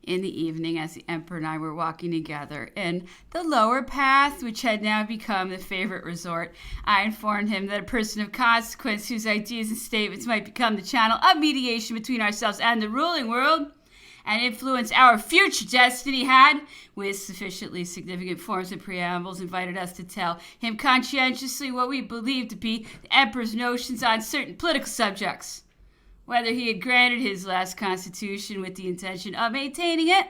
in the evening, as the emperor and I were walking together in the lower path, which had now become the favorite resort, I informed him that a person of consequence whose ideas and statements might become the channel of mediation between ourselves and the ruling world and influence our future destiny had, with sufficiently significant forms and preambles, invited us to tell him conscientiously what we believed to be the emperor's notions on certain political subjects. Whether he had granted his last constitution with the intention of maintaining it,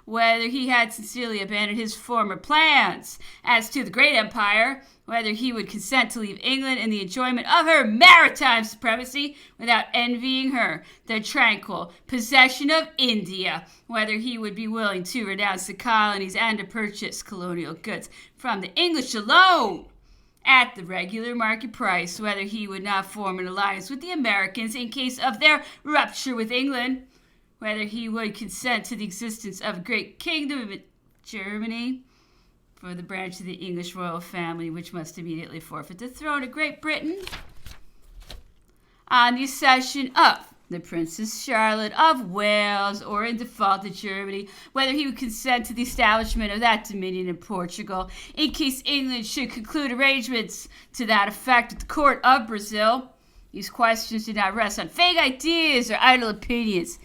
whether he had sincerely abandoned his former plans as to the great empire, whether he would consent to leave England in the enjoyment of her maritime supremacy without envying her the tranquil possession of India, whether he would be willing to renounce the colonies and to purchase colonial goods from the English alone at the regular market price, whether he would not form an alliance with the Americans in case of their rupture with England, whether he would consent to the existence of a great kingdom of Germany for the branch of the English royal family, which must immediately forfeit the throne of Great Britain on the accession of the Princess Charlotte of Wales, or in default of Germany, whether he would consent to the establishment of that dominion in Portugal, in case England should conclude arrangements to that effect at the court of Brazil. These questions did not rest on vague ideas or idle opinions.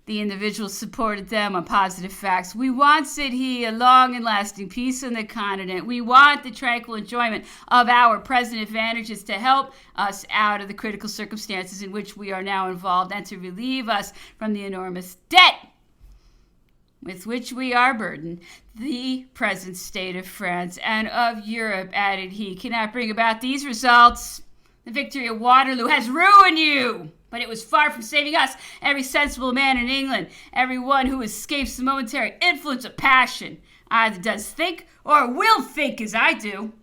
The individual supported them on positive facts. We want, said he, a long and lasting peace on the continent. We want the tranquil enjoyment of our present advantages to help us out of the critical circumstances in which we are now involved and to relieve us from the enormous debt with which we are burdened. The present state of France and of Europe, added he, cannot bring about these results. The victory of Waterloo has ruined you. But it was far from saving us. Every sensible man in England, every one who escapes the momentary influence of passion, either does think or will think as I do.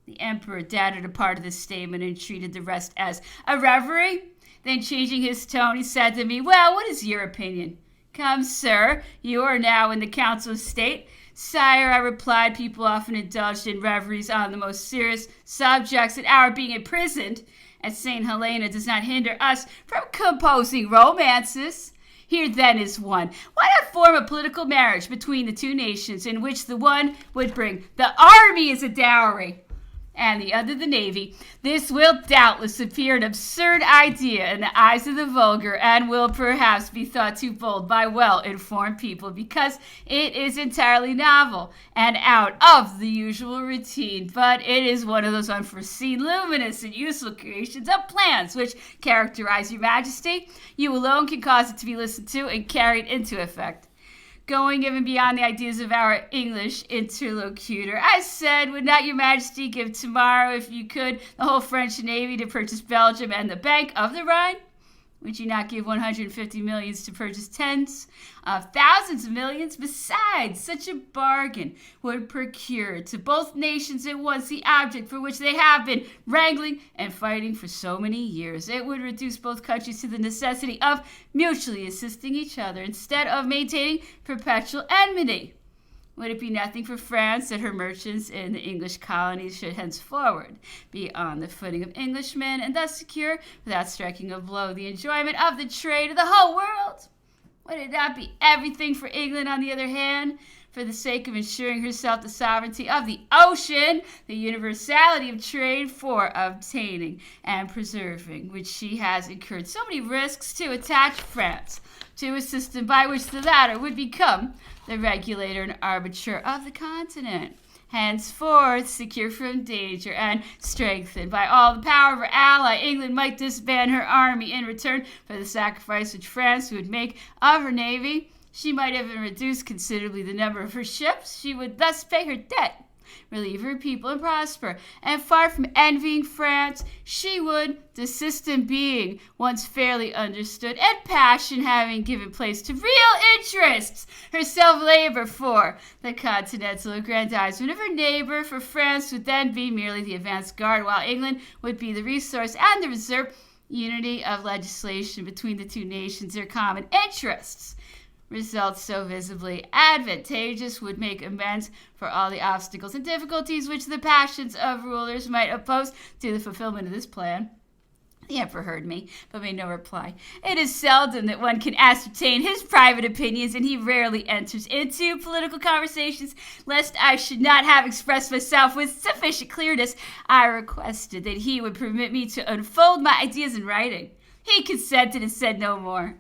The emperor doubted a part of this statement and treated the rest as a reverie. Then, changing his tone, he said to me, "Well, what is your opinion?" "Come, sir, you are now in the Council of State." "Sire," I replied, "people often indulged in reveries on the most serious subjects, and our being imprisoned at St. Helena does not hinder us from composing romances. Here then is one. Why not form a political marriage between the two nations, in which the one would bring the army as a dowry and the other the navy? This will doubtless appear an absurd idea in the eyes of the vulgar, and will perhaps be thought too bold by well-informed people, because it is entirely novel and out of the usual routine. But it is one of those unforeseen, luminous, and useful creations of plans which characterize your majesty. You alone can cause it to be listened to and carried into effect. Going even beyond the ideas of our English interlocutor, I said, would not your majesty give tomorrow, if you could, the whole French navy to purchase Belgium and the Bank of the Rhine? Would you not give 150 millions to purchase tens of thousands of millions? Besides, such a bargain would procure to both nations at once the object for which they have been wrangling and fighting for so many years. It would reduce both countries to the necessity of mutually assisting each other instead of maintaining perpetual enmity. Would it be nothing for France that her merchants in the English colonies should henceforward be on the footing of Englishmen, and thus secure, without striking a blow, the enjoyment of the trade of the whole world? Would it not be everything for England, on the other hand, for the sake of ensuring herself the sovereignty of the ocean, the universality of trade for obtaining and preserving, which she has incurred so many risks to attach France to a system by which the latter would become the regulator and arbiter of the continent, henceforth secure from danger and strengthened by all the power of her ally? England might disband her army in return for the sacrifice which France would make of her navy. She might even reduce considerably the number of her ships. She would thus pay her debt, relieve her people, and prosper. And far from envying France, she would, the system being once fairly understood, and passion having given place to real interests, herself labor for the continental aggrandizement of her neighbor. For France would then be merely the advance guard, while England would be the resource and the reserve. Unity of legislation between the two nations, their common interests, results so visibly advantageous, would make amends for all the obstacles and difficulties which the passions of rulers might oppose to the fulfillment of this plan. The emperor heard me, but made no reply. It is seldom that one can ascertain his private opinions, and he rarely enters into political conversations. Lest I should not have expressed myself with sufficient clearness, I requested that he would permit me to unfold my ideas in writing. He consented and said no more.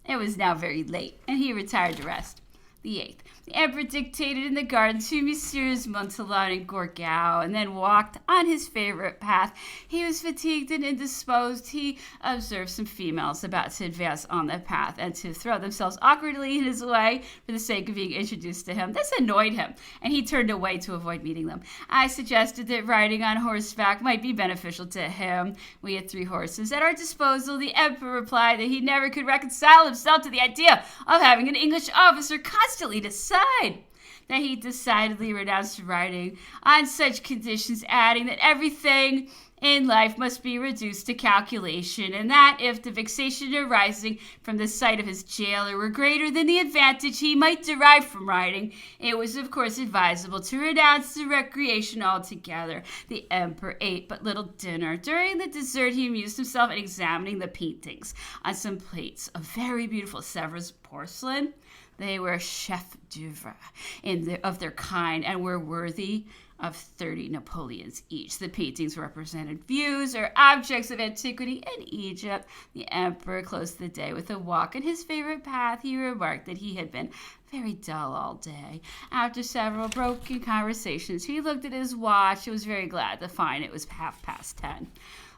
It was now very late, and he retired to rest. The 8th. The emperor dictated in the garden to Messieurs Montholon and Gourgaud, and then walked on his favorite path. He was fatigued and indisposed. He observed some females about to advance on the path and to throw themselves awkwardly in his way for the sake of being introduced to him. This annoyed him, and he turned away to avoid meeting them. I suggested that riding on horseback might be beneficial to him. We had 3 horses at our disposal. The emperor replied that he never could reconcile himself to the idea of having an English officer constantly decide that he decidedly renounced riding on such conditions, adding that everything in life must be reduced to calculation, and that if the vexation arising from the sight of his jailer were greater than the advantage he might derive from riding, it was of course advisable to renounce the recreation altogether. The emperor ate but little dinner. During the dessert he amused himself in examining the paintings on some plates of very beautiful Sèvres porcelain. They were chef d'oeuvre of their kind and were worthy of 30 Napoleons each. The paintings represented views or objects of antiquity in Egypt. The emperor closed the day with a walk in his favorite path. He remarked that he had been very dull all day. After several broken conversations, he looked at his watch and was very glad to find it was 10:30.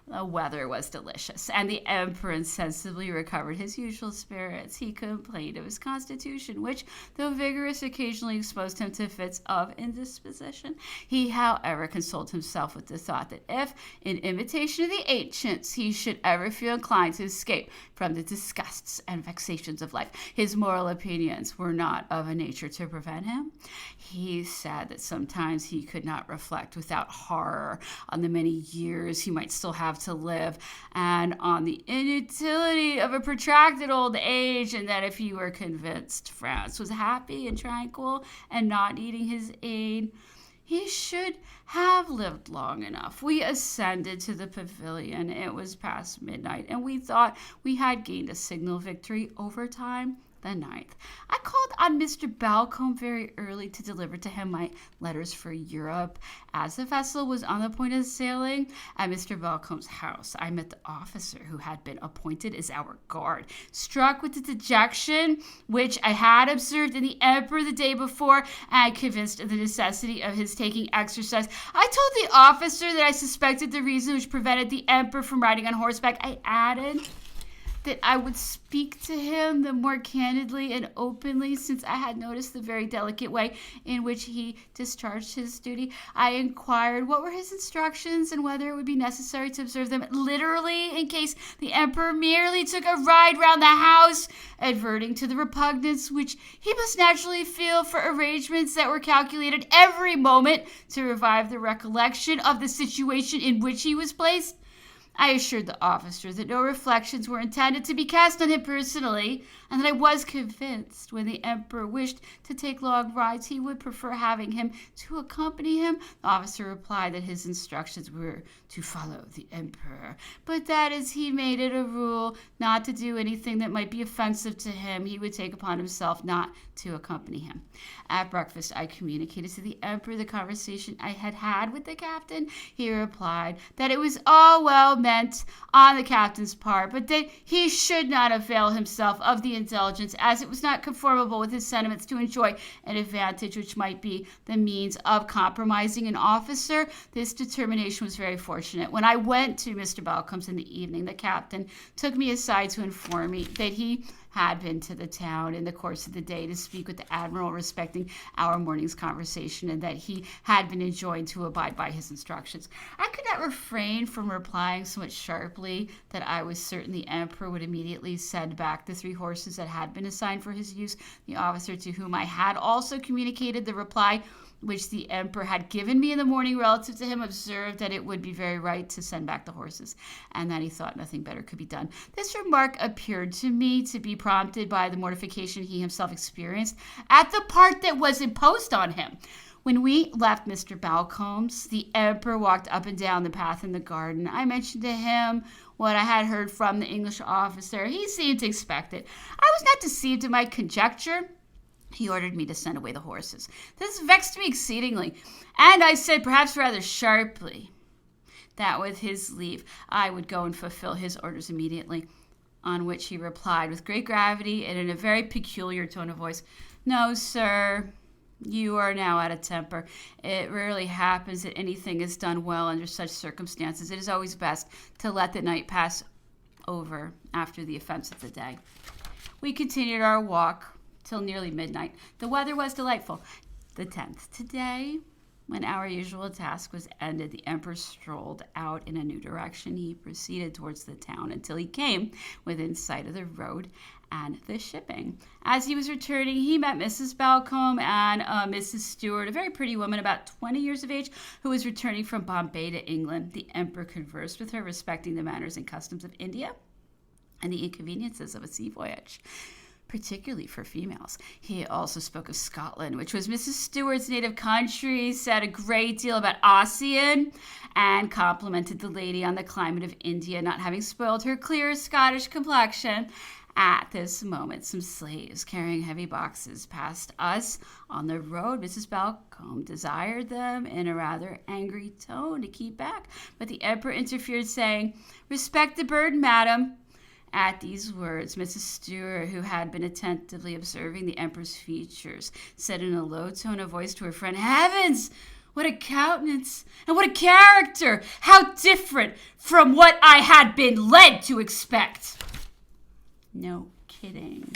The weather was delicious, and the emperor insensibly recovered his usual spirits. He complained of his constitution, which, though vigorous, occasionally exposed him to fits of indisposition. He, however, consoled himself with the thought that if, in imitation of the ancients, he should ever feel inclined to escape from the disgusts and vexations of life, his moral opinions were not of a nature to prevent him. He said that sometimes he could not reflect without horror on the many years he might still have to live, and on the inutility of a protracted old age, and that if he were convinced France was happy and tranquil and not needing his aid, he should have lived long enough. We ascended to the pavilion. It was past midnight, and we thought we had gained a signal victory over time. The 9th. I called on Mr. Balcombe very early to deliver to him my letters for Europe. As the vessel was on the point of sailing, at Mr. Balcombe's house, I met the officer who had been appointed as our guard. Struck with the dejection which I had observed in the emperor the day before, and convinced of the necessity of his taking exercise, I told the officer that I suspected the reason which prevented the emperor from riding on horseback. I added that I would speak to him the more candidly and openly, since I had noticed the very delicate way in which he discharged his duty. I inquired what were his instructions and whether it would be necessary to observe them literally in case the emperor merely took a ride round the house, adverting to the repugnance which he must naturally feel for arrangements that were calculated every moment to revive the recollection of the situation in which he was placed. I assured the officer that no reflections were intended to be cast on him personally, and that I was convinced when the emperor wished to take long rides, he would prefer having him to accompany him. The officer replied that his instructions were to follow the emperor, but that as he made it a rule not to do anything that might be offensive to him, he would take upon himself not to accompany him. At breakfast, I communicated to the emperor the conversation I had had with the captain. He replied that it was all well meant on the captain's part, but that he should not avail himself of the indulgence, as it was not conformable with his sentiments to enjoy an advantage which might be the means of compromising an officer. This determination was very fortunate. When I went to Mr. Balcombe's in the evening, the captain took me aside to inform me that he had been to the town in the course of the day to speak with the admiral respecting our morning's conversation, and that he had been enjoined to abide by his instructions. I could not refrain from replying somewhat sharply that I was certain the emperor would immediately send back the 3 horses that had been assigned for his use. The officer, to whom I had also communicated the reply which the emperor had given me in the morning relative to him, observed that it would be very right to send back the horses, and that he thought nothing better could be done. This remark appeared to me to be prompted by the mortification he himself experienced at the part that was imposed on him. When we left Mr. Balcombe's, the emperor walked up and down the path in the garden. I mentioned to him what I had heard from the English officer. He seemed to expect it. I was not deceived in my conjecture. He ordered me to send away the horses. This vexed me exceedingly, and I said, perhaps rather sharply, that with his leave I would go and fulfill his orders immediately, on which he replied with great gravity and in a very peculiar tone of voice, "No, sir, you are now out of temper. It rarely happens that anything is done well under such circumstances. It is always best to let the night pass over after the offense of the day." We continued our walk till nearly midnight. The weather was delightful. The 10th today, when our usual task was ended, the emperor strolled out in a new direction. He proceeded towards the town until he came within sight of the road and the shipping. As he was returning, he met Mrs. Balcombe and Mrs. Stewart, a very pretty woman about 20 years of age, who was returning from Bombay to England. The emperor conversed with her respecting the manners and customs of India and the inconveniences of a sea voyage, particularly for females. He also spoke of Scotland, which was Mrs. Stewart's native country, said a great deal about Ossian, and complimented the lady on the climate of India not having spoiled her clear Scottish complexion. At this moment, some slaves carrying heavy boxes passed us on the road. Mrs. Balcombe desired them in a rather angry tone to keep back, but the emperor interfered, saying, "Respect the burden, madam." At these words, Mrs. Stewart, who had been attentively observing the emperor's features, said in a low tone of voice to her friend, "Heavens! What a countenance! And what a character! How different from what I had been led to expect!" No kidding.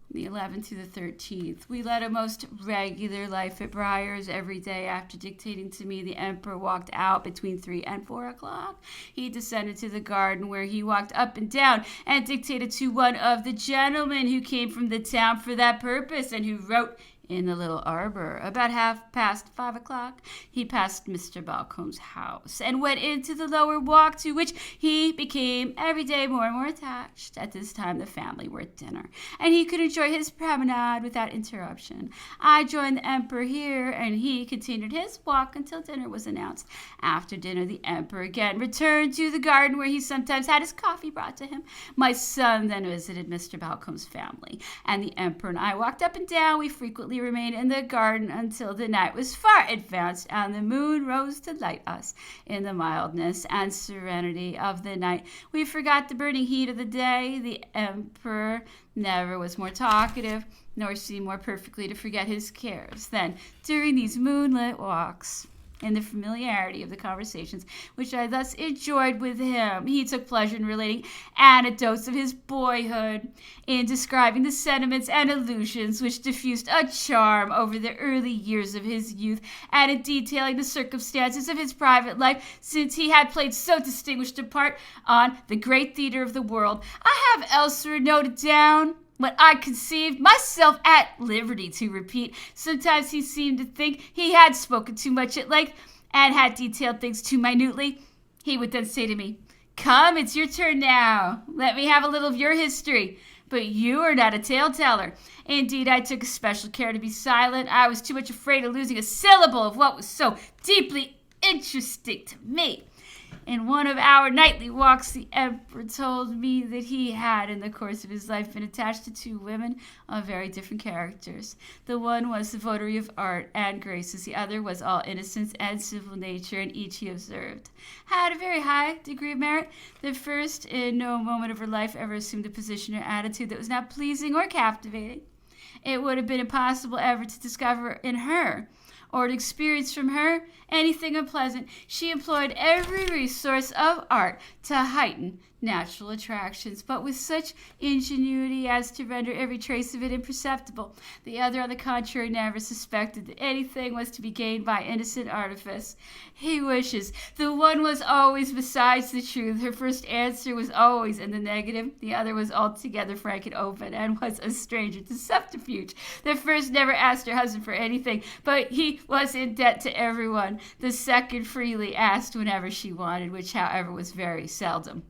The 11th to the 13th. We led a most regular life at Briars. Every day after dictating to me, the emperor walked out between 3 and 4 o'clock. He descended to the garden, where he walked up and down and dictated to one of the gentlemen who came from the town for that purpose and who wrote in the little arbor. About 5:30 o'clock, he passed Mr. Balcombe's house and went into the lower walk, to which he became every day more and more attached. At this time, the family were at dinner, and he could enjoy his promenade without interruption. I joined the emperor here, and he continued his walk until dinner was announced. After dinner, the emperor again returned to the garden, where he sometimes had his coffee brought to him. My son then visited Mr. Balcombe's family, and the emperor and I walked up and down. We frequently remained in the garden until the night was far advanced and the moon rose to light us. In the mildness and serenity of the night, we forgot the burning heat of the day. The emperor never was more talkative, nor seemed more perfectly to forget his cares than during these moonlit walks. In the familiarity of the conversations which I thus enjoyed with him, he took pleasure in relating anecdotes of his boyhood, in describing the sentiments and illusions which diffused a charm over the early years of his youth, and in detailing the circumstances of his private life, since he had played so distinguished a part on the great theater of the world. I have elsewhere noted down what I conceived myself at liberty to repeat. Sometimes he seemed to think he had spoken too much at length and had detailed things too minutely. He would then say to me, "Come, it's your turn now. Let me have a little of your history. But you are not a tale-teller." Indeed, I took especial care to be silent. I was too much afraid of losing a syllable of what was so deeply interesting to me. In one of our nightly walks, the emperor told me that he had, in the course of his life, been attached to 2 women of very different characters. The one was the votary of art and graces. The other was all innocence and simple nature, and each, he observed, had a very high degree of merit. The first, in no moment of her life, ever assumed a position or attitude that was not pleasing or captivating. It would have been impossible ever to discover in her, or to experience from her, anything unpleasant. She employed every resource of art to heighten natural attractions, but with such ingenuity as to render every trace of it imperceptible. The other, on the contrary, never suspected that anything was to be gained by innocent artifice. He wishes. The one was always besides the truth. Her first answer was always in the negative. The other was altogether frank and open, and was a stranger to subterfuge. The first never asked her husband for anything, but he was in debt to everyone. The second freely asked whenever she wanted, which, however, was very seldom.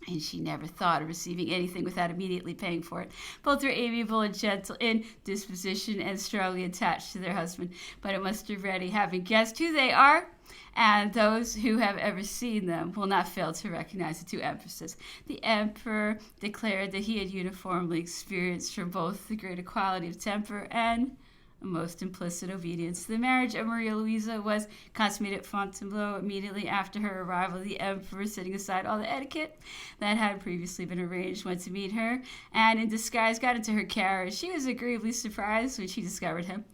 and she never thought of receiving anything without immediately paying for it. Both were amiable and gentle in disposition and strongly attached to their husband, but it must already having guessed who they are, and those who have ever seen them will not fail to recognize the two empresses. The emperor declared that he had uniformly experienced from both the great equality of temper and a most implicit obedience. The marriage of Maria Louisa was consummated at Fontainebleau immediately after her arrival. The emperor, setting aside all the etiquette that had previously been arranged, went to meet her, and in disguise got into her carriage. She was agreeably surprised when she discovered him.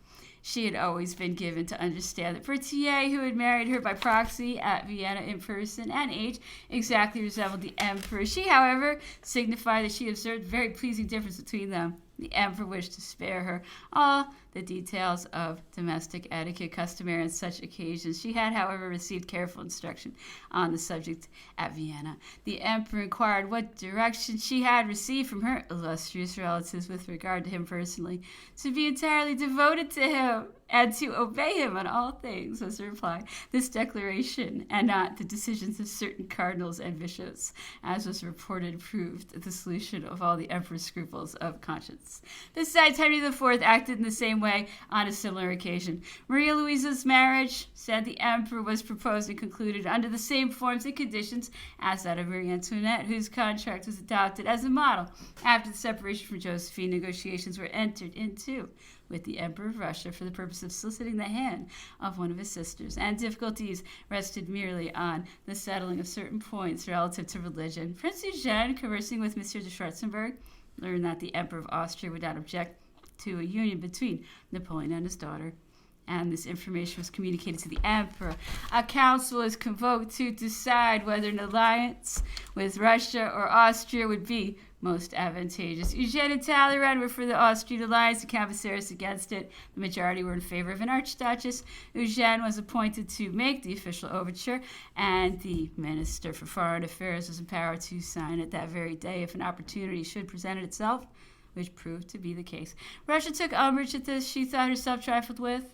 She had always been given to understand that Berthier, who had married her by proxy at Vienna in person and age, exactly resembled the emperor. She, however, signified that she observed a very pleasing difference between them. The emperor wished to spare her all the details of domestic etiquette customary on such occasions. She had, however, received careful instruction on the subject at Vienna. The emperor inquired what direction she had received from her illustrious relatives with regard to him personally. To be entirely devoted to him and to obey him in all things, was the reply. This declaration, and not the decisions of certain cardinals and bishops, as was reported, proved the solution of all the emperor's scruples of conscience. Besides, Henry IV acted in the same way on a similar occasion. Maria Louisa's marriage, said the emperor, was proposed and concluded under the same forms and conditions as that of Marie Antoinette, whose contract was adopted as a model. After the separation from Josephine, negotiations were entered into with the Emperor of Russia for the purpose of soliciting the hand of one of his sisters, and difficulties rested merely on the settling of certain points relative to religion. Prince Eugene, conversing with Monsieur de Schwarzenberg, learned that the Emperor of Austria would not object to a union between Napoleon and his daughter, and this information was communicated to the emperor. A council was convoked to decide whether an alliance with Russia or Austria would be most advantageous. Eugene and Talleyrand were for the Austrian alliance, and Cambacérès against it. The majority were in favor of an archduchess. Eugene was appointed to make the official overture, and the Minister for Foreign Affairs was empowered to sign it that very day if an opportunity should present itself, which proved to be the case. Russia took umbrage at this. She thought herself trifled with,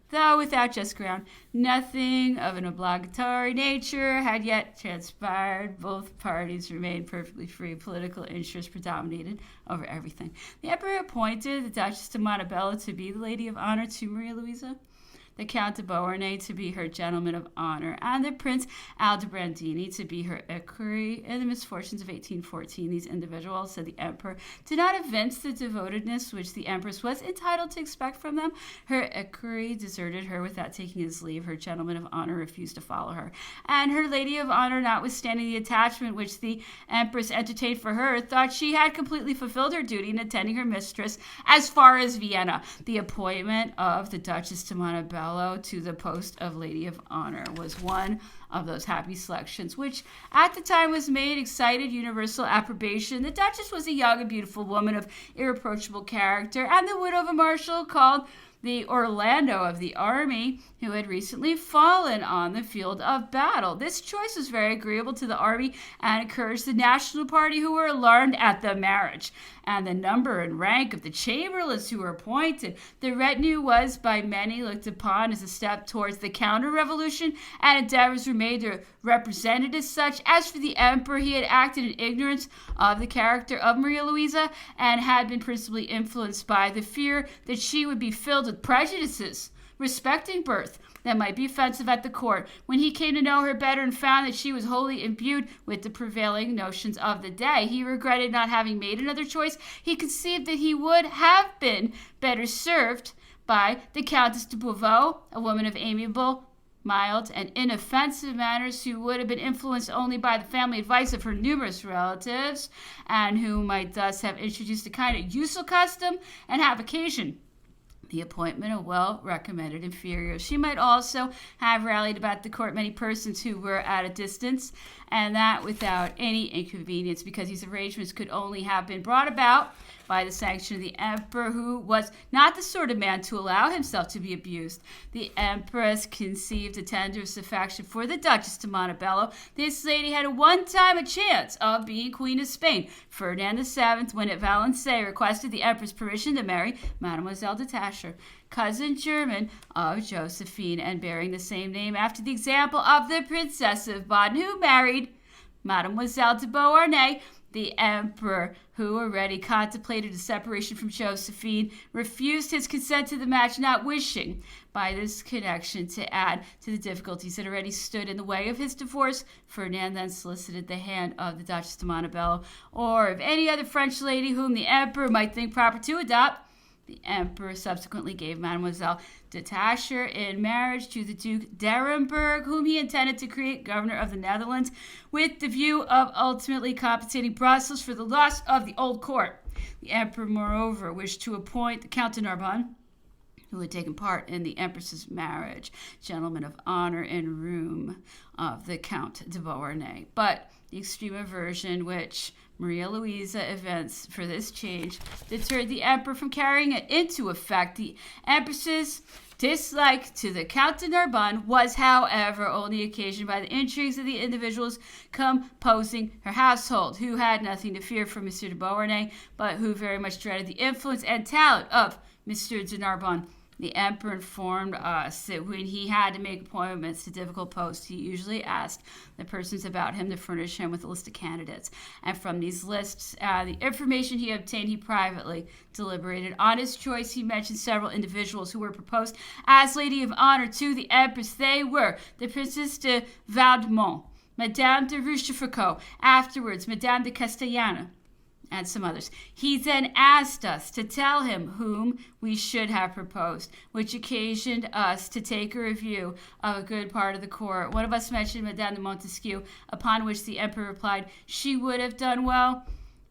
though without just ground. Nothing of an obligatory nature had yet transpired. Both parties remained perfectly free. Political interest predominated over everything. The emperor appointed the Duchess de Montebello to be the lady of honor to Maria Louisa, the Count de Beauharnais to be her gentleman of honor, and the Prince Aldobrandini to be her equerry. In the misfortunes of 1814, these individuals, said the emperor, did not evince the devotedness which the empress was entitled to expect from them. Her equerry deserted her without taking his leave. Her gentleman of honor refused to follow her, and her lady of honor, notwithstanding the attachment which the empress entertained for her, thought she had completely fulfilled her duty in attending her mistress as far as Vienna. The appointment of the Duchess de Montebello to the post of Lady of Honor was one of those happy selections, which at the time was made, excited universal approbation. The Duchess was a young and beautiful woman of irreproachable character, and the widow of a marshal called the Orlando of the army, who had recently fallen on the field of battle. This choice was very agreeable to the army and encouraged the National Party, who were alarmed at the marriage and the number and rank of the chamberlains who were appointed. The retinue was by many looked upon as a step towards the counter-revolution, and endeavors were made to represent it as such. As for the emperor, he had acted in ignorance of the character of Maria Louisa, and had been principally influenced by the fear that she would be filled with prejudices respecting birth that might be offensive at the court. When he came to know her better and found that she was wholly imbued with the prevailing notions of the day, he regretted not having made another choice. He conceived that he would have been better served by the Countess de Beauvau, a woman of amiable, mild, and inoffensive manners, who would have been influenced only by the family advice of her numerous relatives, and who might thus have introduced a kind of useful custom and have occasion the appointment of well-recommended inferiors. She might also have rallied about the court many persons who were at a distance, and that without any inconvenience, because these arrangements could only have been brought about by the sanction of the emperor, who was not the sort of man to allow himself to be abused. The empress conceived a tenderest affection for the Duchess de Montebello. This lady had at one time a chance of being Queen of Spain. Ferdinand VII, when at Valenciennes, requested the empress permission to marry Mademoiselle de Tascher, cousin german of Josephine, and bearing the same name after the example of the Princess of Baden, who married Mademoiselle de Beauharnais, the emperor, who already contemplated a separation from Josephine, refused his consent to the match, not wishing, by this connection, to add to the difficulties that already stood in the way of his divorce. Ferdinand then solicited the hand of the Duchess de Montebello, or of any other French lady whom the emperor might think proper to adopt. The emperor subsequently gave Mademoiselle de Tascher in marriage to the Duke d'Arenberg, whom he intended to create governor of the Netherlands, with the view of ultimately compensating Brussels for the loss of the old court. The emperor, moreover, wished to appoint the Count de Narbonne, who had taken part in the Empress's marriage, gentleman of honor and room of the Count de Beauharnais. But the extreme aversion which Maria Louisa evinced for this change deterred the emperor from carrying it into effect. The Empress's dislike to the Count de Narbonne was, however, only occasioned by the intrigues of the individuals composing her household, who had nothing to fear from Monsieur de Beauharnais, but who very much dreaded the influence and talent of Monsieur de Narbonne. The emperor informed us that when he had to make appointments to difficult posts, he usually asked the persons about him to furnish him with a list of candidates. And from these lists, the information he obtained, he privately deliberated. On his choice, he mentioned several individuals who were proposed as lady of honor to the empress. They were the Princess de Vaudemont, Madame de Rochefoucauld, afterwards Madame de Castellana, and some others. He then asked us to tell him whom we should have proposed, which occasioned us to take a review of a good part of the court. One of us mentioned Madame de Montesquieu, upon which the emperor replied she would have done well,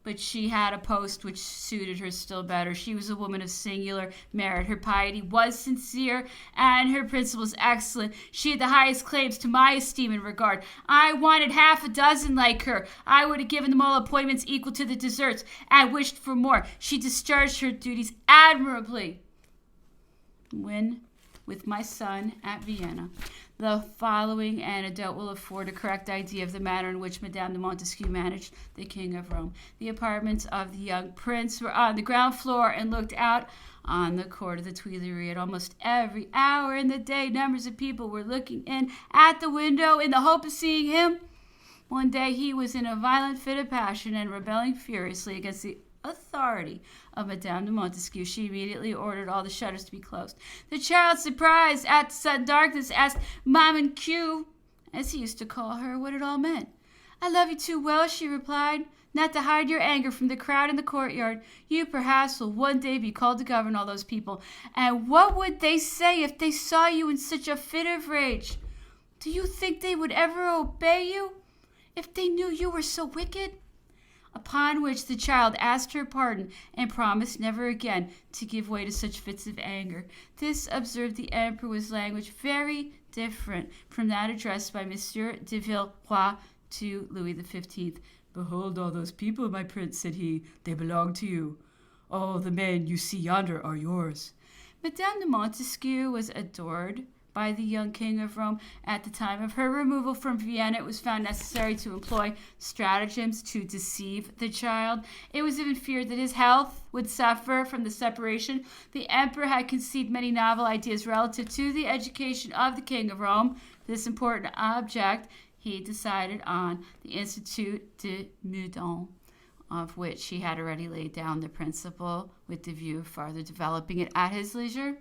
but she had a post which suited her still better. She was a woman of singular merit. Her piety was sincere, and her principles excellent. She had the highest claims to my esteem and regard. I wanted half a dozen like her. I would have given them all appointments equal to the deserts, and wished for more. She discharged her duties admirably. When, with my son at Vienna, the following anecdote will afford a correct idea of the manner in which Madame de Montesquieu managed the King of Rome. The apartments of the young prince were on the ground floor and looked out on the court of the Tuileries. At almost every hour in the day, numbers of people were looking in at the window in the hope of seeing him. One day he was in a violent fit of passion and rebelling furiously against the authority of Madame de Montesquieu. She immediately ordered all the shutters to be closed. The child, surprised at the sudden darkness, asked Maman Q, as he used to call her, what it all meant. I love you too well, she replied, not to hide your anger from the crowd in the courtyard. You perhaps will one day be called to govern all those people. And what would they say if they saw you in such a fit of rage? Do you think they would ever obey you if they knew you were so wicked? Upon which the child asked her pardon and promised never again to give way to such fits of anger. This, observed the emperor, was language very different from that addressed by Monsieur de Villeroy to Louis XV. Behold all those people, my prince, said he. They belong to you. All the men you see yonder are yours. Madame de Montesquieu was adored by the young King of Rome. At the time of her removal from Vienna, it was found necessary to employ stratagems to deceive the child. It was even feared that his health would suffer from the separation. The emperor had conceived many novel ideas relative to the education of the King of Rome. For this important object, he decided on the Institut de Meudon, of which he had already laid down the principle with the view of farther developing it at his leisure.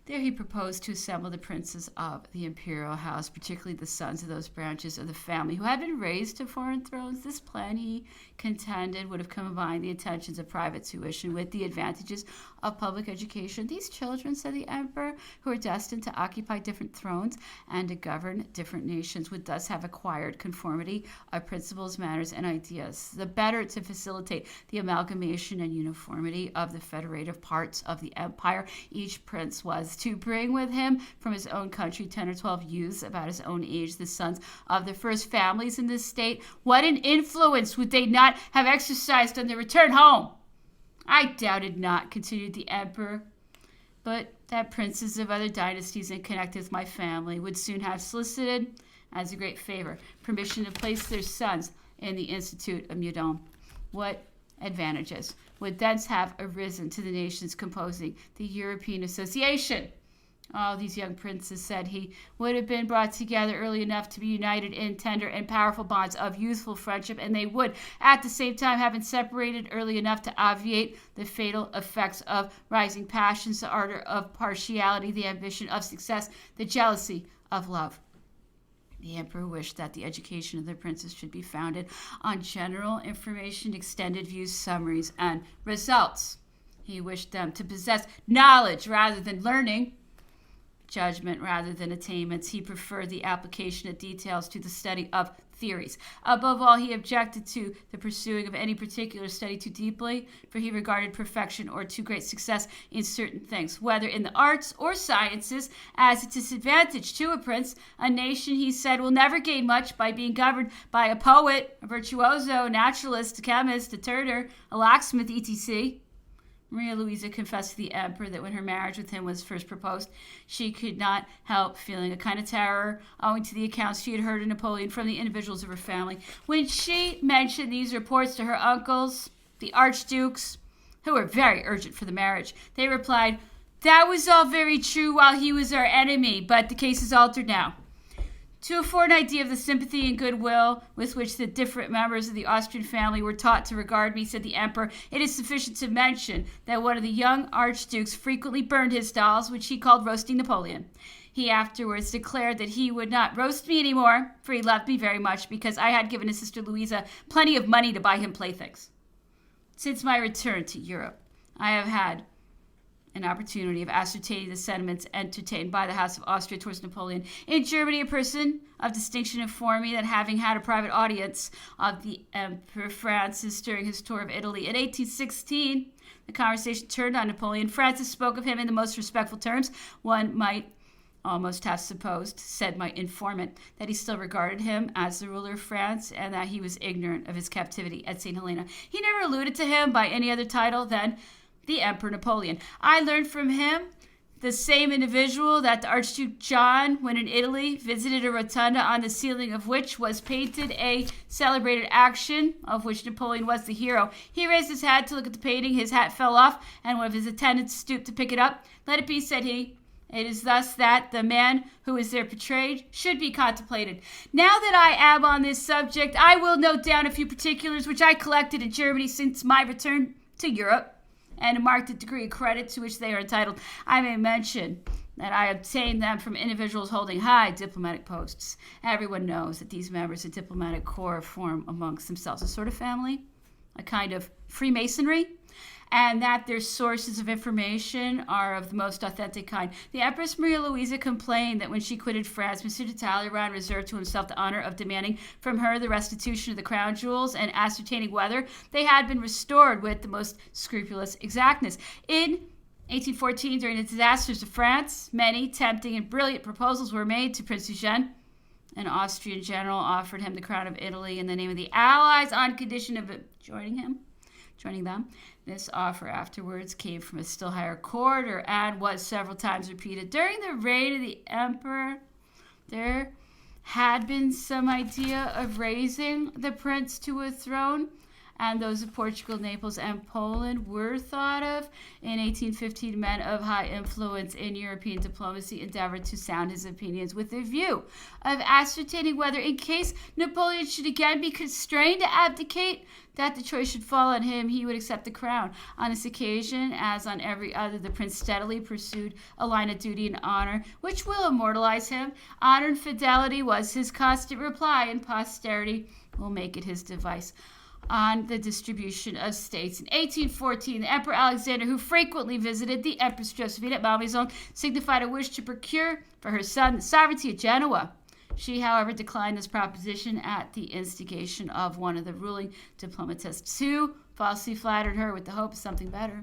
There he proposed to assemble the princes of the imperial house, particularly the sons of those branches of the family who had been raised to foreign thrones. This plan, he contended, would have combined the intentions of private tuition with the advantages of public education. These children, said the emperor, who are destined to occupy different thrones and to govern different nations, would thus have acquired conformity of principles, manners, and ideas, the better to facilitate the amalgamation and uniformity of the federative parts of the empire. Each prince was to bring with him from his own country 10 or 12 youths about his own age, the sons of the first families in this state. What an influence would they not have exercised on their return home? I doubted not, continued the emperor, but that princes of other dynasties and connected with my family would soon have solicited, as a great favor, permission to place their sons in the Institute of Meudon. What advantages would thence have arisen to the nations composing the European Association? All these young princes, said he, would have been brought together early enough to be united in tender and powerful bonds of youthful friendship, and they would, at the same time, have been separated early enough to obviate the fatal effects of rising passions, the ardor of partiality, the ambition of success, the jealousy of love. The emperor wished that the education of the princes should be founded on general information, extended views, summaries, and results. He wished them to possess knowledge rather than learning, judgment rather than attainments. He preferred the application of details to the study of theories. Above all, he objected to the pursuing of any particular study too deeply, for he regarded perfection or too great success in certain things, whether in the arts or sciences, as a disadvantage to a prince. A nation, he said, will never gain much by being governed by a poet, a virtuoso, a naturalist, a chemist, a turner, a locksmith, etc. Maria Louisa confessed to the emperor that when her marriage with him was first proposed, she could not help feeling a kind of terror owing to the accounts she had heard of Napoleon from the individuals of her family. When she mentioned these reports to her uncles, the archdukes, who were very urgent for the marriage, they replied, "That was all very true while he was our enemy, but the case is altered now." To afford an idea of the sympathy and goodwill with which the different members of the Austrian family were taught to regard me, said the emperor, it is sufficient to mention that one of the young archdukes frequently burned his dolls, which he called roasting Napoleon. He afterwards declared that he would not roast me anymore, for he loved me very much, because I had given his sister Louisa plenty of money to buy him playthings. Since my return to Europe, I have had an opportunity of ascertaining the sentiments entertained by the House of Austria towards Napoleon. In Germany, a person of distinction informed me that having had a private audience of the Emperor Francis during his tour of Italy in 1816, the conversation turned on Napoleon. Francis spoke of him in the most respectful terms. One might almost have supposed, said my informant, that he still regarded him as the ruler of France and that he was ignorant of his captivity at St. Helena. He never alluded to him by any other title than the Emperor Napoleon. I learned from him, the same individual, that the Archduke John, when in Italy, visited a rotunda on the ceiling of which was painted a celebrated action of which Napoleon was the hero. He raised his hat to look at the painting. His hat fell off, and one of his attendants stooped to pick it up. Let it be, said he. It is thus that the man who is there portrayed should be contemplated. Now that I am on this subject, I will note down a few particulars which I collected in Germany since my return to Europe, and mark the degree of credit to which they are entitled. I may mention that I obtained them from individuals holding high diplomatic posts. Everyone knows that these members of diplomatic corps form amongst themselves a sort of family, a kind of Freemasonry, and that their sources of information are of the most authentic kind. The Empress Maria Louisa complained that when she quitted France, M. de Talleyrand reserved to himself the honor of demanding from her the restitution of the crown jewels and ascertaining whether they had been restored with the most scrupulous exactness. In 1814, during the disasters of France, many tempting and brilliant proposals were made to Prince Eugene. An Austrian general offered him the crown of Italy in the name of the Allies on condition of joining them. This offer afterwards came from a still higher quarter and was several times repeated. During the reign of the emperor, there had been some idea of raising the prince to a throne, and those of Portugal, Naples, and Poland were thought of. In 1815, men of high influence in European diplomacy endeavored to sound his opinions with a view of ascertaining whether, in case Napoleon should again be constrained to abdicate, that the choice should fall on him, he would accept the crown. On this occasion, as on every other, the prince steadily pursued a line of duty and honor which will immortalize him. Honor and fidelity was his constant reply, and posterity will make it his device. On the distribution of states. In 1814, the Emperor Alexander, who frequently visited the Empress Josephine at Malmaison, signified a wish to procure for her son the sovereignty of Genoa. She, however, declined this proposition at the instigation of one of the ruling diplomatists, who falsely flattered her with the hope of something better.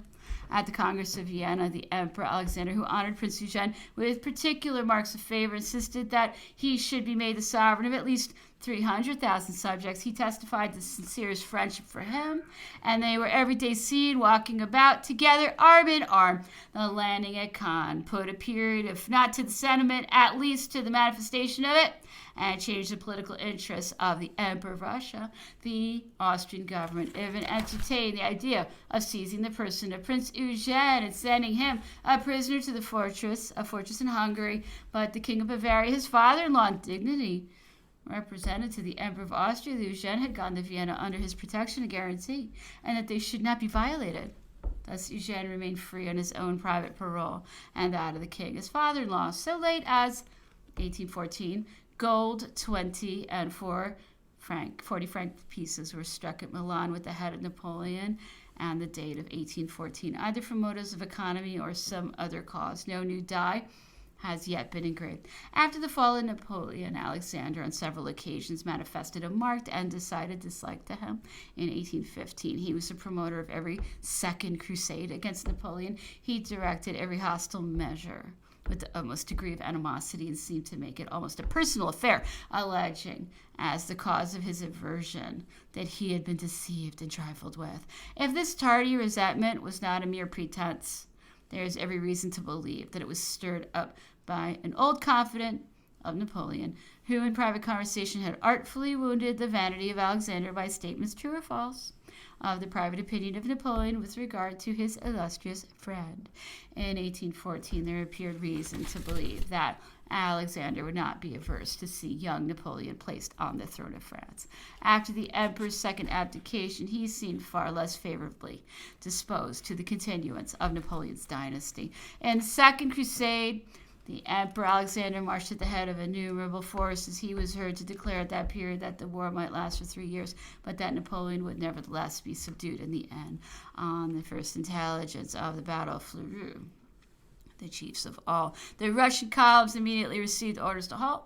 At the Congress of Vienna, the Emperor Alexander, who honored Prince Eugene with particular marks of favor, insisted that he should be made the sovereign of at least 300,000 subjects. He testified the sincerest friendship for him, and they were every day seen walking about together, arm in arm. The landing at Cannes put a period, if not to the sentiment, at least to the manifestation of it, and changed the political interests of the Emperor of Russia. The Austrian government even entertained the idea of seizing the person of Prince Prince Eugene and sending him a prisoner to a fortress in Hungary. But the King of Bavaria, his father-in-law in dignity, represented to the Emperor of Austria that Eugene had gone to Vienna under his protection and guarantee, and that they should not be violated. Thus, Eugene remained free on his own private parole and that of the king, his father-in-law. So late as 1814, gold 20 and 40 franc pieces were struck at Milan with the head of Napoleon and the date of 1814, either for motives of economy or some other cause. No new die has yet been engraved. After the fall of Napoleon, Alexander on several occasions manifested a marked and decided dislike to him. In 1815, he was the promoter of every second crusade against Napoleon. He directed every hostile measure with the utmost degree of animosity and seemed to make it almost a personal affair, alleging as the cause of his aversion that he had been deceived and trifled with. If this tardy resentment was not a mere pretense, there is every reason to believe that it was stirred up by an old confidant of Napoleon, who in private conversation had artfully wounded the vanity of Alexander by statements, true or false, of the private opinion of Napoleon with regard to his illustrious friend. In 1814, there appeared reason to believe that Alexander would not be averse to see young Napoleon placed on the throne of France. After the emperor's second abdication, he seemed far less favorably disposed to the continuance of Napoleon's dynasty. In the Second Crusade, the Emperor Alexander marched at the head of innumerable forces. He was heard to declare at that period that the war might last for 3 years, but that Napoleon would nevertheless be subdued in the end. On the first intelligence of the Battle of Fleurus, the chiefs of all the Russian columns immediately received orders to halt,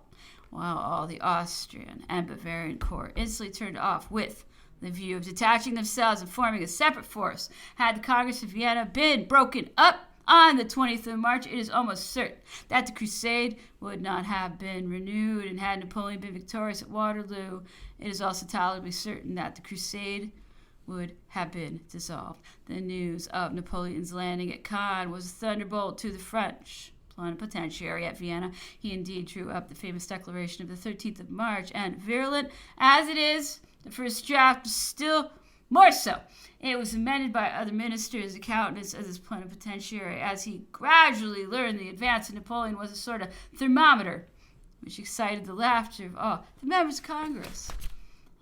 while all the Austrian and Bavarian corps instantly turned off with the view of detaching themselves and forming a separate force. Had the Congress of Vienna been broken up on the 20th of March, it is almost certain that the crusade would not have been renewed, and had Napoleon been victorious at Waterloo, it is also tolerably certain that the crusade would have been dissolved. The news of Napoleon's landing at Cannes was a thunderbolt to the French plenipotentiary at Vienna. He indeed drew up the famous declaration of the 13th of March, and virulent as it is, the first draft was still more so. It was amended by other ministers, accountants as his plenipotentiary, as he gradually learned the advance of Napoleon was a sort of thermometer, which excited the laughter of all the members of Congress.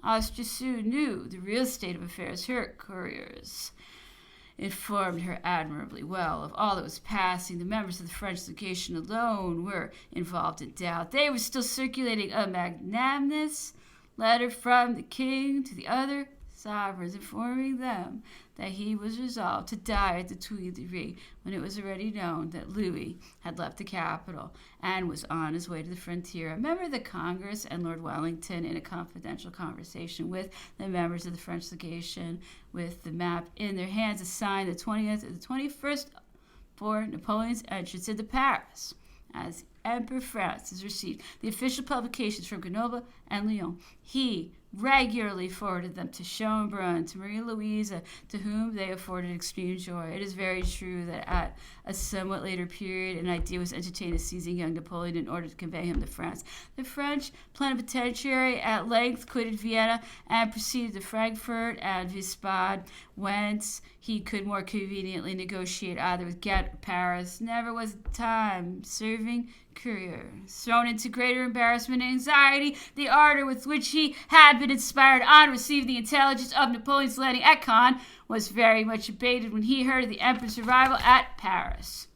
Austria soon knew the real state of affairs. Her couriers informed her admirably well of all that was passing. The members of the French legation alone were involved in doubt. They were still circulating a magnanimous letter from the king to the other sovereigns, informing them that he was resolved to die at the Tuileries, when it was already known that Louis had left the capital and was on his way to the frontier. A member of the Congress and Lord Wellington, in a confidential conversation with the members of the French legation, with the map in their hands, assigned the 20th and the 21st for Napoleon's entrance into Paris. As Emperor Francis received the official publications from Grenoble and Lyon, he regularly forwarded them to Schönbrunn, to Maria Louisa, to whom they afforded extreme joy. It is very true that at a somewhat later period, an idea was entertained of seizing young Napoleon in order to convey him to France. The French plenipotentiary at length quitted Vienna and proceeded to Frankfurt and Wiesbaden, whence he could more conveniently negotiate either with Ghent or Paris. Never was a time-serving courier thrown into greater embarrassment and anxiety. The ardor with which he had been inspired on receiving the intelligence of Napoleon's landing at Cannes was very much abated when he heard of the emperor's arrival at Paris,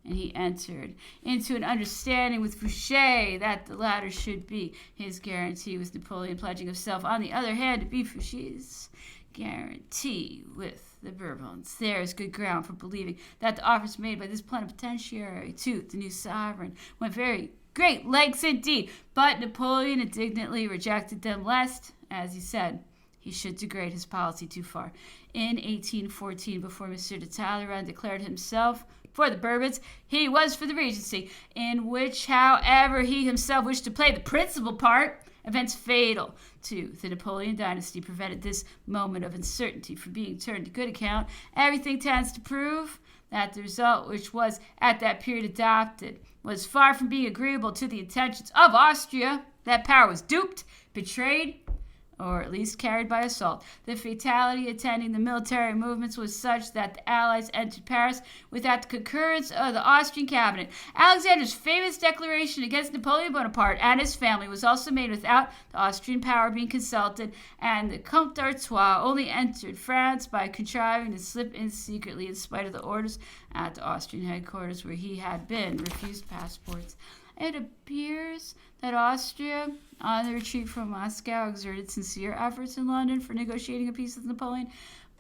and he entered into an understanding with Fouché that the latter should be his guarantee, with Napoleon pledging himself, on the other hand, to be Fouché's guarantee with the Bourbons. There is good ground for believing that the offers made by this plenipotentiary to the new sovereign went very great lengths indeed, but Napoleon indignantly rejected them, lest, as he said, he should degrade his policy too far. In 1814, before M. de Talleyrand declared himself for the Bourbons, he was for the Regency, in which, however, he himself wished to play the principal part. Events fatal to the Napoleon dynasty prevented this moment of uncertainty from being turned to good account. Everything tends to prove that the result which was at that period adopted was far from being agreeable to the intentions of Austria. That power was duped, betrayed, or at least carried by assault. The fatality attending the military movements was such that the Allies entered Paris without the concurrence of the Austrian cabinet. Alexander's famous declaration against Napoleon Bonaparte and his family was also made without the Austrian power being consulted, and the Comte d'Artois only entered France by contriving to slip in secretly in spite of the orders at the Austrian headquarters, where he had been refused passports. It appears that Austria, on the retreat from Moscow, exerted sincere efforts in London for negotiating a peace with Napoleon,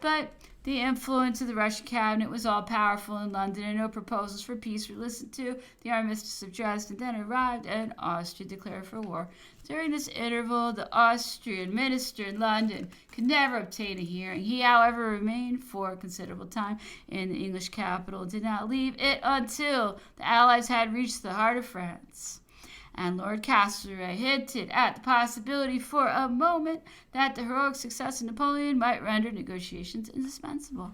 but the influence of the Russian cabinet was all-powerful in London, and no proposals for peace were listened to. The armistice of Dresden then arrived, and Austria declared for war. During this interval, the Austrian minister in London could never obtain a hearing. He, however, remained for a considerable time in the English capital and did not leave it until the Allies had reached the heart of France. And Lord Castlereagh hinted at the possibility for a moment that the heroic success of Napoleon might render negotiations indispensable.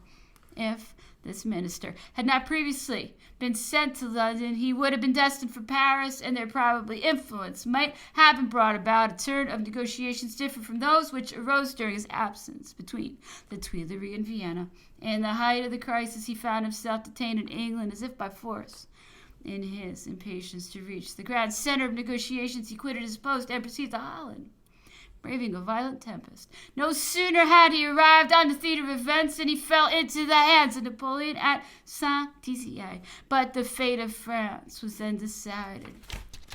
If this minister had not previously been sent to London, he would have been destined for Paris, and their probably influence might have been brought about a turn of negotiations different from those which arose during his absence between the Tuileries and Vienna. In the height of the crisis, he found himself detained in England as if by force. In his impatience to reach the grand center of negotiations, he quitted his post and proceeded to Holland, braving a violent tempest. No sooner had he arrived on the theater of events than he fell into the hands of Napoleon at Saint-Dizier. But the fate of France was then decided.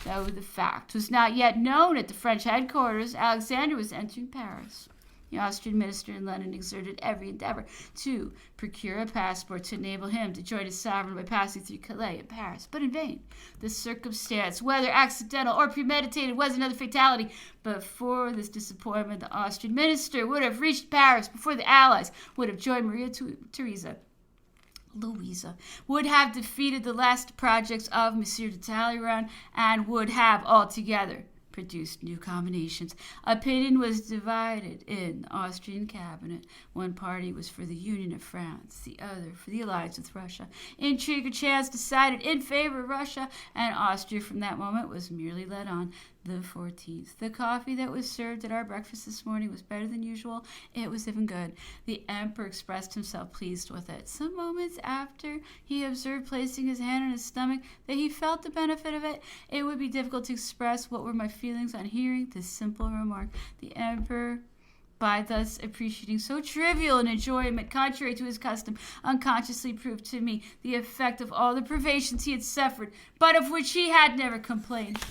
Though the fact was not yet known at the French headquarters, Alexander was entering Paris. The Austrian minister in London exerted every endeavor to procure a passport to enable him to join his sovereign by passing through Calais and Paris, but in vain. The circumstance, whether accidental or premeditated, was another fatality. But for this disappointment, the Austrian minister would have reached Paris before the Allies would have joined Maria Theresa. Louisa would have defeated the last projects of Monsieur de Talleyrand and would have altogether produced new combinations. Opinion was divided in the Austrian cabinet. One party was for the union of France, the other for the alliance with Russia. Intrigue or chance decided in favor of Russia, and Austria from that moment was merely led on. The 14th. The coffee that was served at our breakfast this morning was better than usual. It was even good. The emperor expressed himself pleased with it. Some moments after, he observed, placing his hand on his stomach, that he felt the benefit of it. It would be difficult to express what were my feelings on hearing this simple remark. The emperor, by thus appreciating so trivial an enjoyment, contrary to his custom, unconsciously proved to me the effect of all the privations he had suffered, but of which he had never complained.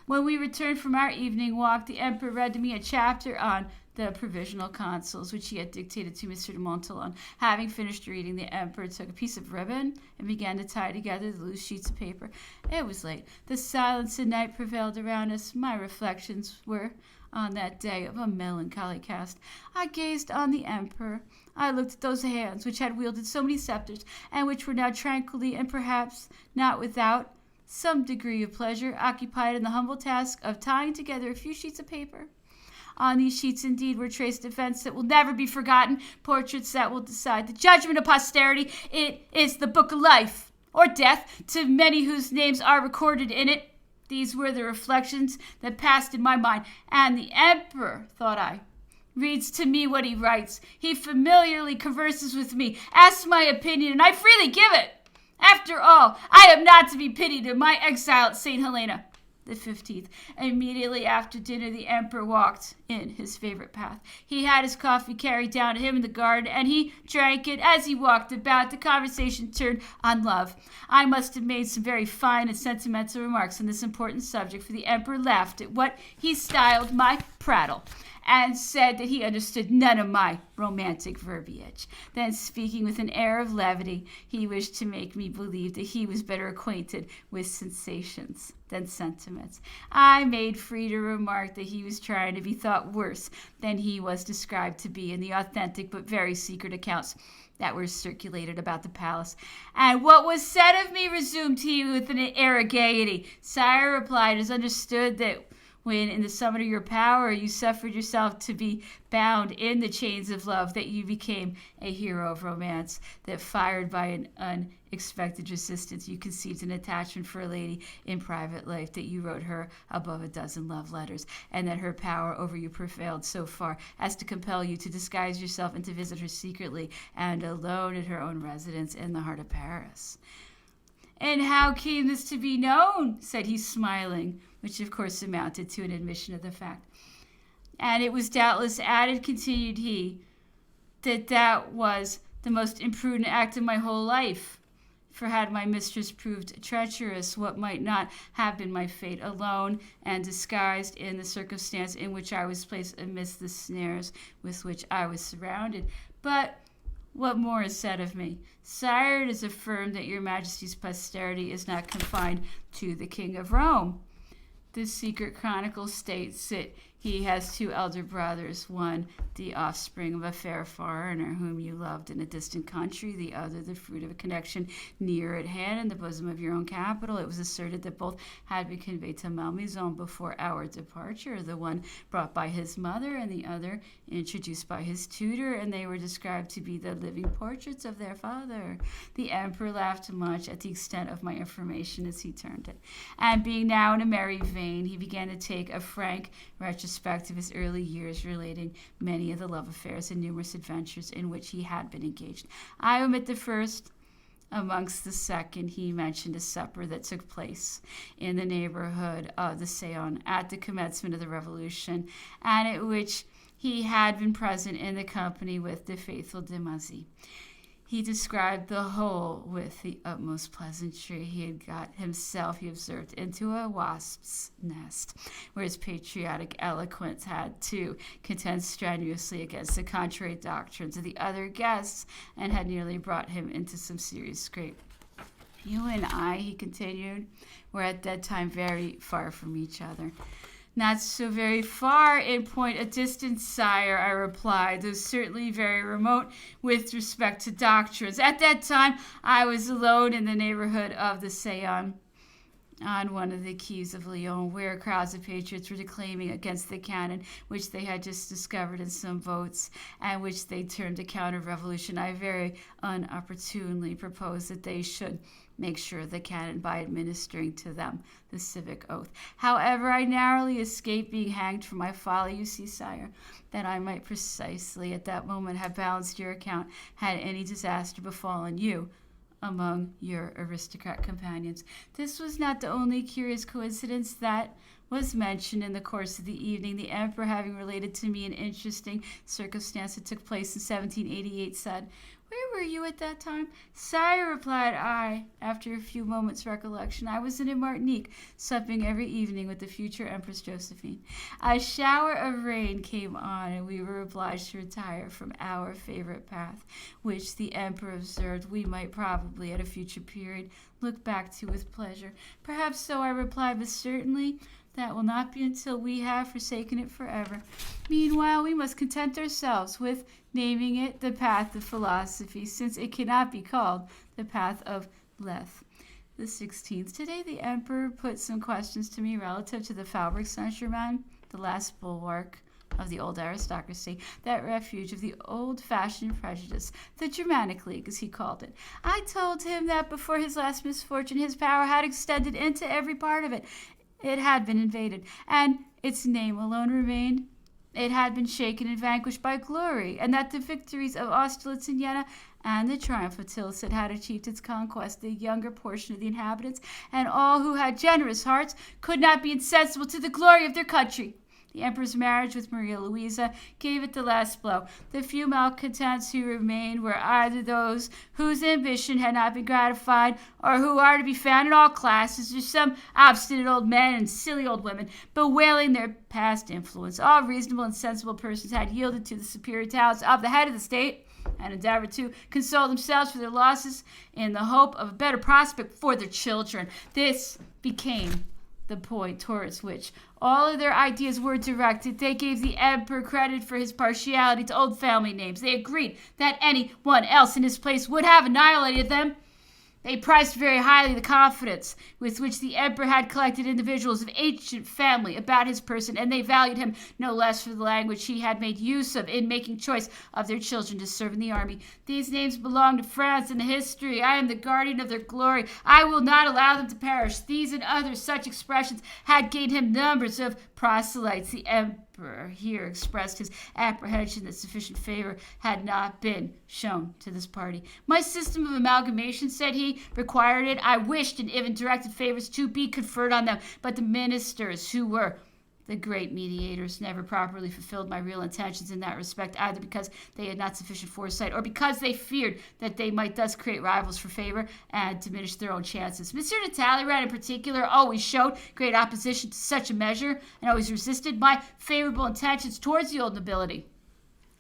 When we returned from our evening walk, the emperor read to me a chapter on the provisional consuls, which he had dictated to Monsieur de Montholon. Having finished reading, the emperor took a piece of ribbon and began to tie together the loose sheets of paper. It was late. The silence of night prevailed around us. My reflections were on that day of a melancholy cast. I gazed on the emperor. I looked at those hands which had wielded so many scepters, and which were now tranquilly, and perhaps not without some degree of pleasure, occupied in the humble task of tying together a few sheets of paper. On these sheets, indeed, were traced events that will never be forgotten, portraits that will decide the judgment of posterity. It is the book of life, or death, to many whose names are recorded in it. These were the reflections that passed in my mind. And the emperor, thought I, reads to me what he writes. He familiarly converses with me, asks my opinion, and I freely give it. After all, I am not to be pitied in my exile at St. Helena. The 15th. Immediately after dinner, the emperor walked in his favorite path. He had his coffee carried down to him in the garden, and he drank it. As he walked about, the conversation turned on love. I must have made some very fine and sentimental remarks on this important subject, for the emperor laughed at what he styled my prattle, and said that he understood none of my romantic verbiage. Then, speaking with an air of levity, he wished to make me believe that he was better acquainted with sensations than sentiments. I made free to remark that he was trying to be thought worse than he was described to be in the authentic but very secret accounts that were circulated about the palace. And what was said of me, resumed he with an air of gaiety. Sire, replied, it is understood that when in the summit of your power you suffered yourself to be bound in the chains of love, that you became a hero of romance, that fired by an unexpected resistance you conceived an attachment for a lady in private life, that you wrote her above a dozen love letters, and that her power over you prevailed so far as to compel you to disguise yourself and to visit her secretly and alone at her own residence in the heart of Paris. And how came this to be known? Said he, smiling, which of course amounted to an admission of the fact. And it was doubtless added, continued he, that was the most imprudent act of my whole life. For had my mistress proved treacherous, what might not have been my fate, alone and disguised in the circumstance in which I was placed amidst the snares with which I was surrounded? But what more is said of me? Sire, it is affirmed that your majesty's posterity is not confined to the king of Rome. The secret chronicle states that he has 2 elder brothers, one the offspring of a fair foreigner whom you loved in a distant country, the other the fruit of a connection near at hand in the bosom of your own capital. It was asserted that both had been conveyed to Malmaison before our departure, the one brought by his mother and the other introduced by his tutor, and they were described to be the living portraits of their father. The emperor laughed much at the extent of my information, as he termed it, and being now in a merry vein, he began to take a frank retrospect of his early years, relating many of the love affairs and numerous adventures in which he had been engaged. I omit the first. Amongst the second, he mentioned a supper that took place in the neighborhood of the Seine at the commencement of the Revolution, and at which he had been present in the company with the faithful de Mazy. He described the whole with the utmost pleasantry. He had got himself, he observed, into a wasp's nest, where his patriotic eloquence had to contend strenuously against the contrary doctrines of the other guests, and had nearly brought him into some serious scrape. You and I, he continued, were at that time very far from each other. Not so very far in point of distance, sire, I replied, though certainly very remote with respect to doctrines. At that time, I was alone in the neighborhood of the Seine, on one of the quays of Lyon, where crowds of patriots were declaiming against the cannon which they had just discovered in some boats, and which they termed a counter-revolution. I very unopportunely proposed that they should make sure of the cannon by administering to them the civic oath. However, I narrowly escaped being hanged for my folly. You see, sire, that I might precisely at that moment have balanced your account had any disaster befallen you among your aristocrat companions. This was not the only curious coincidence that was mentioned in the course of the evening. The emperor, having related to me an interesting circumstance that took place in 1788, said, "Where were you at that time?" "Sire," replied I, after a few moments' recollection, "I was in Martinique, supping every evening with the future Empress Josephine. A shower of rain came on, and we were obliged to retire from our favorite path, which the emperor observed we might probably, at a future period, look back to with pleasure." "Perhaps so," I replied, "but certainly that will not be until we have forsaken it forever. Meanwhile, we must content ourselves with naming it the path of philosophy, since it cannot be called the path of Lethe." The 16th. Today the emperor put some questions to me relative to the Faubourg Saint-Germain, the last bulwark of the old aristocracy, that refuge of the old-fashioned prejudice, the Germanic League, as he called it. I told him that before his last misfortune, his power had extended into every part of it. It had been invaded, and its name alone remained. It had been shaken and vanquished by glory, and that the victories of Austerlitz and Jena and the triumph of Tilsit had achieved its conquest. The younger portion of the inhabitants, and all who had generous hearts, could not be insensible to the glory of their country. The emperor's marriage with Maria Louisa gave it the last blow. The few malcontents who remained were either those whose ambition had not been gratified, or who are to be found in all classes, or some obstinate old men and silly old women, bewailing their past influence. All reasonable and sensible persons had yielded to the superior talents of the head of the state, and endeavored to console themselves for their losses in the hope of a better prospect for their children. This became the point towards which all of their ideas were directed. They gave the emperor credit for his partiality to old family names. They agreed that any one else in his place would have annihilated them. They prized very highly the confidence with which the emperor had collected individuals of ancient family about his person, and they valued him no less for the language he had made use of in making choice of their children to serve in the army. These names belong to France and history. I am the guardian of their glory. I will not allow them to perish. These and other such expressions had gained him numbers of proselytes. The emperor here expressed his apprehension that sufficient favor had not been shown to this party. My system of amalgamation, said he, required it. I wished and even directed favors to be conferred on them, but the ministers, who were the great mediators, never properly fulfilled my real intentions in that respect, either because they had not sufficient foresight or because they feared that they might thus create rivals for favor and diminish their own chances. Monsieur de Talleyrand in particular always showed great opposition to such a measure and always resisted my favorable intentions towards the old nobility.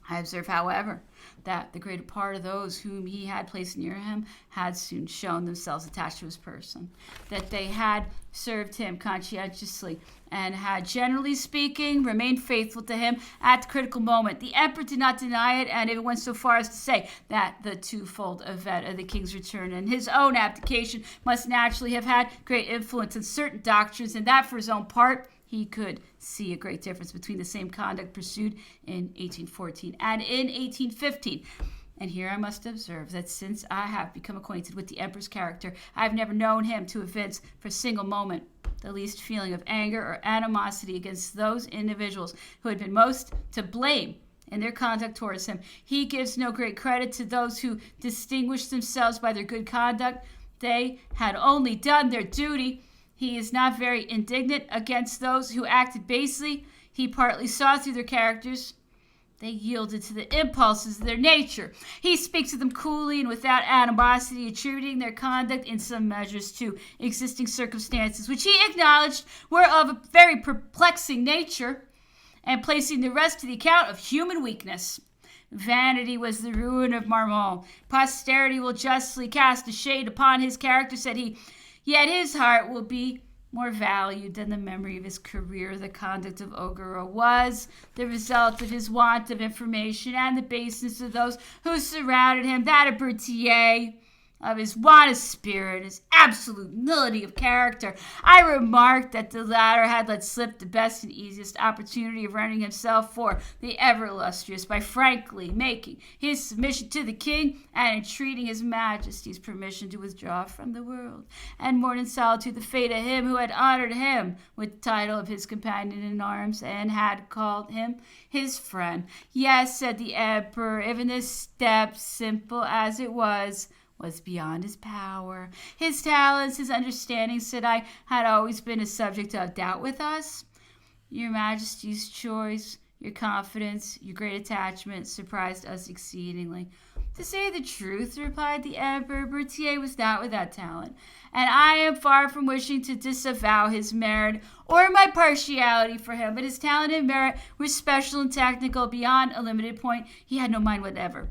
I observe, however, that the greater part of those whom he had placed near him had soon shown themselves attached to his person, that they had served him conscientiously, and had, generally speaking, remained faithful to him at the critical moment. The emperor did not deny it, and even went so far as to say that the twofold event of the king's return and his own abdication must naturally have had great influence on certain doctrines, and that for his own part he could see a great difference between the same conduct pursued in 1814 and in 1815. And here I must observe that since I have become acquainted with the emperor's character, I have never known him to evince for a single moment the least feeling of anger or animosity against those individuals who had been most to blame in their conduct towards him. He gives no great credit to those who distinguished themselves by their good conduct. They had only done their duty. He is not very indignant against those who acted basely. He partly saw through their characters. They yielded to the impulses of their nature. He speaks of them coolly and without animosity, attributing their conduct in some measures to existing circumstances, which he acknowledged were of a very perplexing nature, and placing the rest to the account of human weakness. Vanity was the ruin of Marmont. Posterity will justly cast a shade upon his character, said he. Yet his heart will be more valued than the memory of his career. The conduct of Augereau was the result of his want of information and the baseness of those who surrounded him, that of Berthier, of his want of spirit, his absolute nullity of character. I remarked that the latter had let slip the best and easiest opportunity of rendering himself for the ever illustrious by frankly making his submission to the king and entreating his majesty's permission to withdraw from the world, and mourn in solitude the fate of him who had honored him with the title of his companion in arms and had called him his friend. Yes, said the emperor, even this step, simple as it was beyond his power. His talents, his understanding, said I, had always been a subject of doubt with us. Your Majesty's choice, your confidence, your great attachment surprised us exceedingly. To say the truth, replied the emperor, Berthier was not without talent, and I am far from wishing to disavow his merit or my partiality for him, but his talent and merit were special and technical beyond a limited point. He had no mind whatever.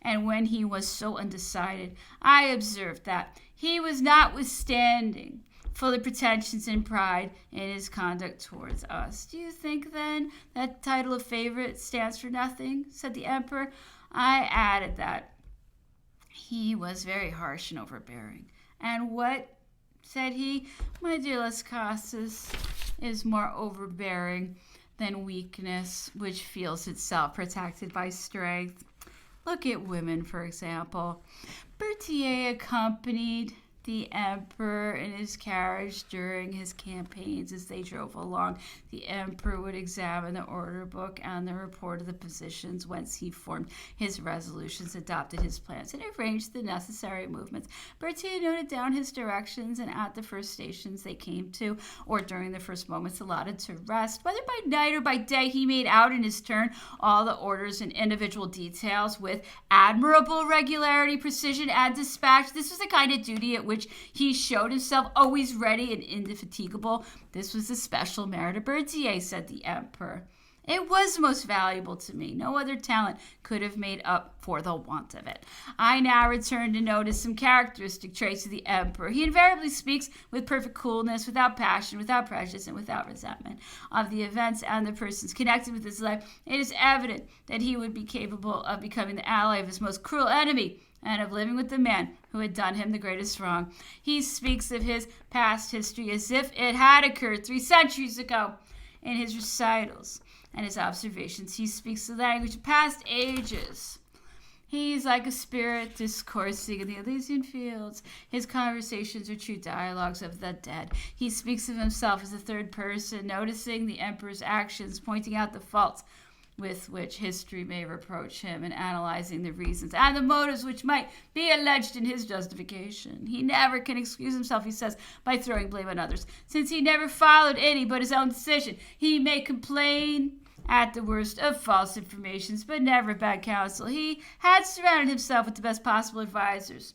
And when he was so undecided, I observed that he was notwithstanding full of pretensions and pride in his conduct towards us. Do you think, then, that title of favorite stands for nothing? Said the emperor. I added that he was very harsh and overbearing. And what, said he, my dear Las Casas, is more overbearing than weakness, which feels itself protected by strength? Look at women, for example. Berthier accompanied the emperor in his carriage during his campaigns. As they drove along, the emperor would examine the order book and the report of the positions whence he formed his resolutions, adopted his plans, and arranged the necessary movements. Berthier noted down his directions, and at the first stations they came to, or during the first moments allotted to rest, whether by night or by day, he made out in his turn all the orders and individual details with admirable regularity, precision, and dispatch. This was the kind of duty at which he showed himself always ready and indefatigable. This was the special merit of Berthier, said the emperor. It was most valuable to me. No other talent could have made up for the want of it. I now return to notice some characteristic traits of the emperor. He invariably speaks with perfect coolness, without passion, without prejudice, and without resentment of the events and the persons connected with his life. It is evident that he would be capable of becoming the ally of his most cruel enemy and of living with the man who had done him the greatest wrong. He speaks of his past history as if it had occurred 3 centuries ago. In his recitals and his observations, he speaks the language of past ages. He's like a spirit discoursing in the Elysian fields. His conversations are true dialogues of the dead. He speaks of himself as a third person, noticing the emperor's actions, pointing out the faults with which history may reproach him, and analyzing the reasons and the motives which might be alleged in his justification. He never can excuse himself, he says, by throwing blame on others, since he never followed any but his own decision. He may complain at the worst of false informations, but never bad counsel. He had surrounded himself with the best possible advisors,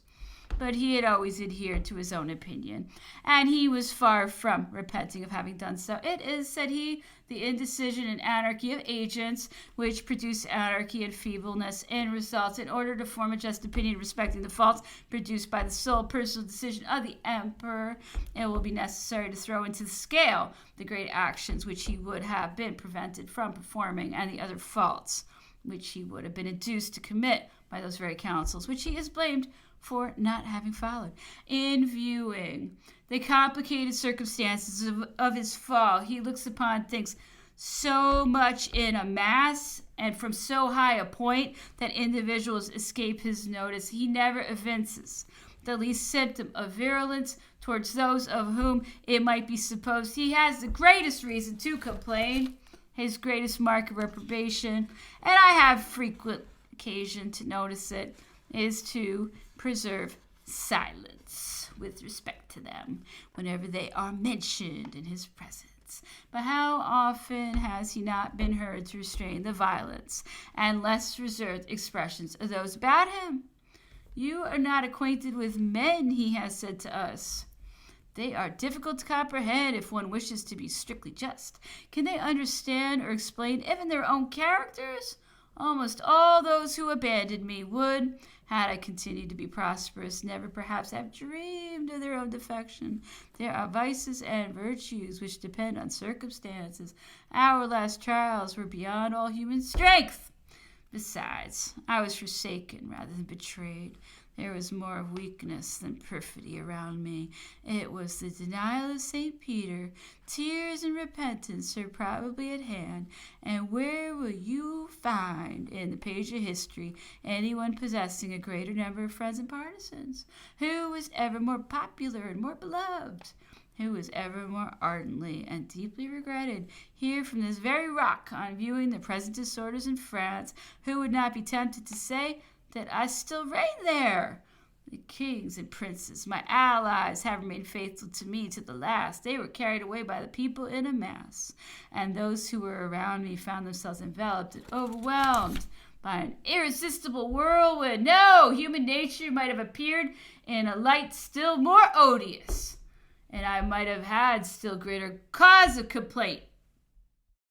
but he had always adhered to his own opinion, and he was far from repenting of having done so. It is, said he, the indecision and anarchy of agents which produce anarchy and feebleness in results. In order to form a just opinion respecting the faults produced by the sole personal decision of the emperor, it will be necessary to throw into the scale the great actions which he would have been prevented from performing, and the other faults which he would have been induced to commit by those very counsels which he is blamed for not having followed. In viewing the complicated circumstances of his fall, he looks upon things so much in a mass and from so high a point that individuals escape his notice. He never evinces the least symptom of virulence towards those of whom it might be supposed he has the greatest reason to complain, his greatest mark of reprobation, and I have frequent occasion to notice it, is to preserve silence with respect to them whenever they are mentioned in his presence. But how often has he not been heard to restrain the violence and less reserved expressions of those about him? You are not acquainted with men, he has said to us. They are difficult to comprehend if one wishes to be strictly just. Can they understand or explain even their own characters? Almost all those who abandoned me would, had I continued to be prosperous, never perhaps have dreamed of their own defection. There are vices and virtues which depend on circumstances. Our last trials were beyond all human strength. Besides, I was forsaken rather than betrayed. There was more of weakness than perfidy around me. It was the denial of St. Peter. Tears and repentance are probably at hand. And where will you find in the page of history anyone possessing a greater number of friends and partisans? Who was ever more popular and more beloved? Who was ever more ardently and deeply regretted? Here from this very rock, on viewing the present disorders in France, who would not be tempted to say that I still reign there? The kings and princes, my allies, have remained faithful to me to the last. They were carried away by the people in a mass, and those who were around me found themselves enveloped and overwhelmed by an irresistible whirlwind. No, human nature might have appeared in a light still more odious, and I might have had still greater cause of complaint